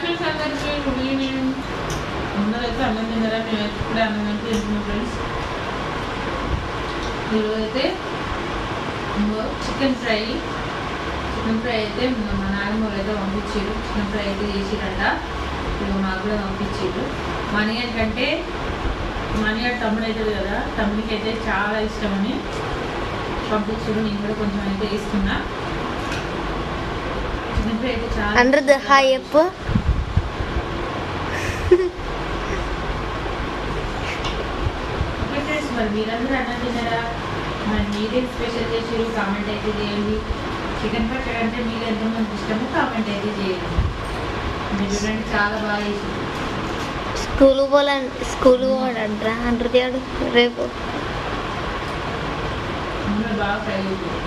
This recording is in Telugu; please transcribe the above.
ఫ్రెండ్స్ అందరికీ గుడ్ ఈవినింగ్. అందరూ అయితే అన్నం తిన్నారా? మేము ఇప్పుడే అన్నం తింటూ తింటున్నాం ఫ్రెండ్స్. ఈరోజైతే చికెన్ ఫ్రై అయితే మా నాన్నమ్మ అయితే పంపించారు. చికెన్ ఫ్రై అయితే చేసిరంట. ఇక మాకు కూడా పంపించారు. మనీ అంటే తమ్ముడు అవుతుంది కదా, తమ్ముడికి అయితే చాలా ఇష్టమని పంపించారు. నేను కూడా కొంచెం అయితే వేస్తున్నా. చికెన్ ఫ్రై అయితే చాలా మరి మీరందరూ అన్నం తిన్నారా? మరి మీరేం స్పెషల్ చేసారు కామెంట్ అయితే చేయండి. చికెన్ పచ్చడి అంటే మీరు ఎంతమంది ఇష్టమో కామెంట్ అయితే చేయండి. మీరు చూడండి చాలా బాగా చేసారు. స్కూల్ పోడంటారా అంటారు రేపు బాగా ఫ్రై చేసారు.